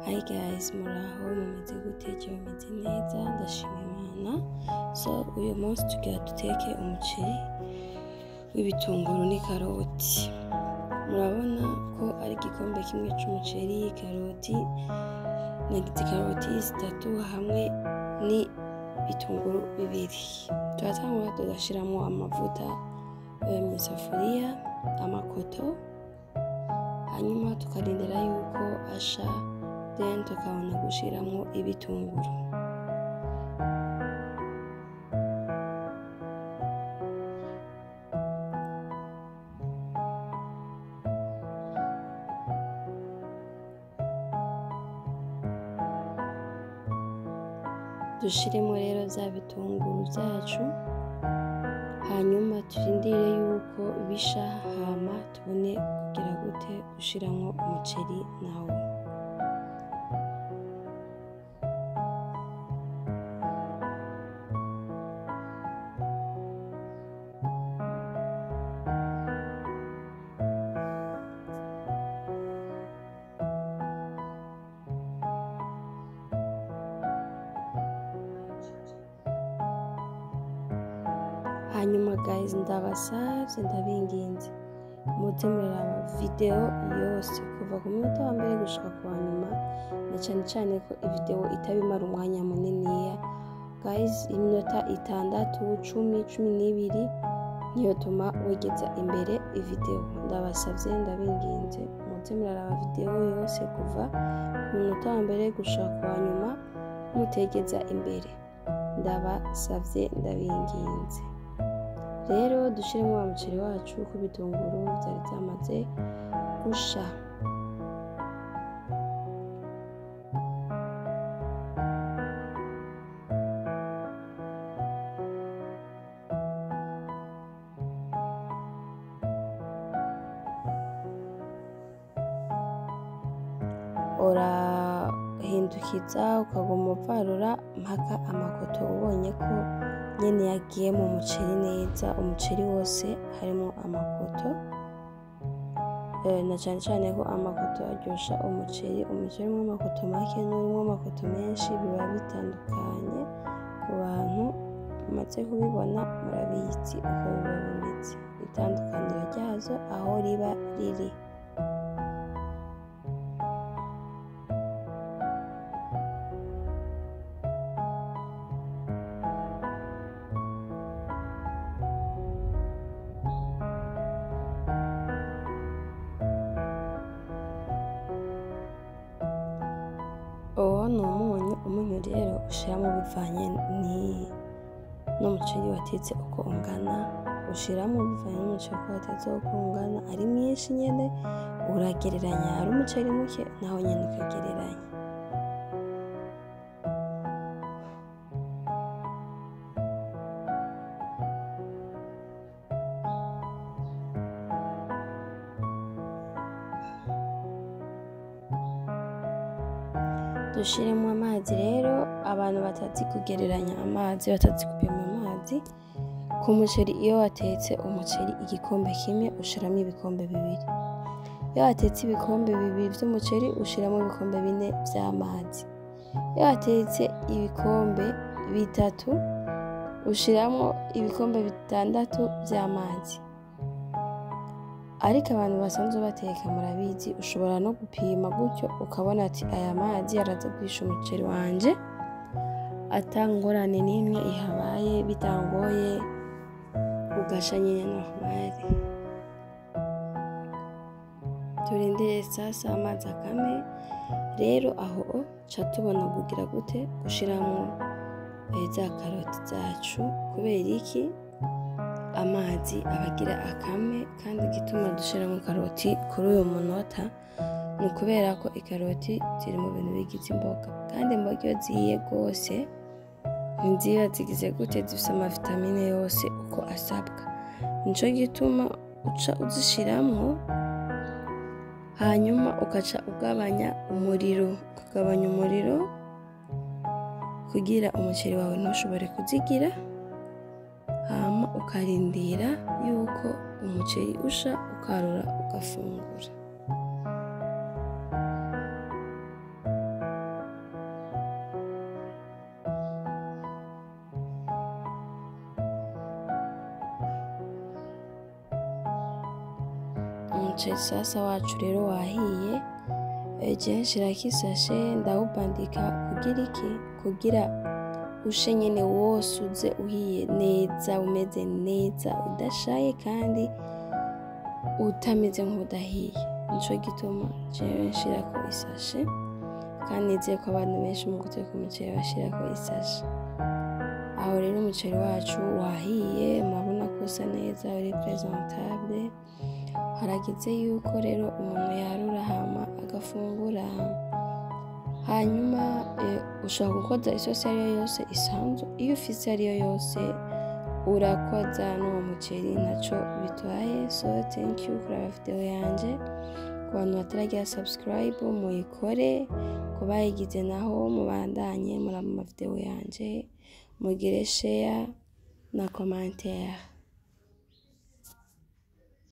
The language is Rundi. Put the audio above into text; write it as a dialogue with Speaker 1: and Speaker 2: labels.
Speaker 1: Hi guys, muraho mumeze gute? Mumeze neza ndashima Imana. So uyu munsi tugira duteke umuceri w'ibitunguru n'ikaroti. Murabona ko ari igikombe kimwe c'umuceri, karoti nagize karoti zitatu hamwe n'ibitunguru bibiri. Turatangura tugashiramwo amavuta mw'isafuriya, amakoto, hanyuma tukarindira yuko asha, then tukabona gushiramwo ibitunguru. Dushiremo rero vya bitunguru vyacu, hanyuma turindire yuko bisha, hama tubone kugira gute gushiramwo umuceri nawo. Hanyuma guys, ndabasavye ndabinginze muze muraraba video yose kuva ku munota wa mbere gushika ku wanyuma, na cane ko video itabimara umwanya muniniya guys. Iminota 6, 10, 12 niyo tuma wegeza imbere video. Ndabasavye ndabinginze muze muraraba video yose kuva ku munota wa mbere gushika ku wanyuma mutegeza imbere, ndabasavye ndabinginze. Rero dushiremo wa muceri wacu ku bitunguru vyari vyamaze gusha. Urahindukiza ukaguma uvarura mpaka amakoto ubonye ko nyene yagiye mu muceri neza, umuceri wose harimo amakoto. Na cane ko amakoto aryosha umuceri. Umuceri urimo amakoto make n'urimo amakoto menshi biba bitandukanye. Ku bantu mumaze kubibona murabizi uko biba bimeze, itandukaniro ryazo aho riba riri. Uwo ni umunyu rero ushiramo bivanye n'umuceri watetse uko ungana, ushiramo bivanye n'umuceri uko watetse uko ungana. Ari mwinshi nyene uragereranya, ari umuceri muke naho nyene ukagereranya. Dushiremo amazi rero. Abantu batazi kugereranya amazi, batazi gupima amazi ku muceri, iyo watetse umuceri igikombe kimwe ushiramo ibikombe bibiri. Iyo watetse ibikombe bibiri vy'umuceri ushiramo ibikombe 4 vy'amazi. Iyo watetse ibikombe 3 ushiramo ibikombe 6 vy'amazi. Ariko abantu basanzwe bateka murabizi, ushobora no gupima gutyo ukabona ati aya mazi araza kwisha umuceri wanje atangorane n'imwe ihabaye, bitangoye, ugasha nyine normal. Turindire sasa amazi akame. Rero aho ca tubona kugira gute gushiramo za karoti zacu. Kubera iki? Amazi abagira akame, kandi igituma dushiramo karoti kuri uyu munota ni ukubera ko ikaroti ziri mu bintu bigize imboga, kandi imboga iyo zihiye rwose ntiziba zigize gute, zifise amavitamine yose uko asabwa. Nico gituma uca uzishiramwo, hanyuma ukaca ugabanya umuriro, kugira umuceri wawe ntushobore kuzigira, hama ukarindira yuko umuceri usha, ukarura ugafungura. umuceri sasa wacu rero wahiye. Je nshirako isashe ndawubandika kugira ushe nyene wose uze uhiye neza, umeze neza, udashaye kandi utameze nk'udahiye. Nico gituma jewe nshirako isashe, kandi nizeye ko abantu benshi mu guteka umuceri bashirako isashe. Aho rero umuceri wacu wahiye, murabona ko usa neza, uri presentable. Harageze yuko rero umuntu yarura hama agafungura. Hanyuma ushobora gukoza isosi ariyo yose isanzwe, iyo ufise ariyo yose urakoza n'uwo muceri ntaco bitwaye. So thank you kuraba video yanje. Ku bantu bataragira subscribe muyikore, ku bayigize naho mubandanye muraba ama video yanje, mugire share na commentaire.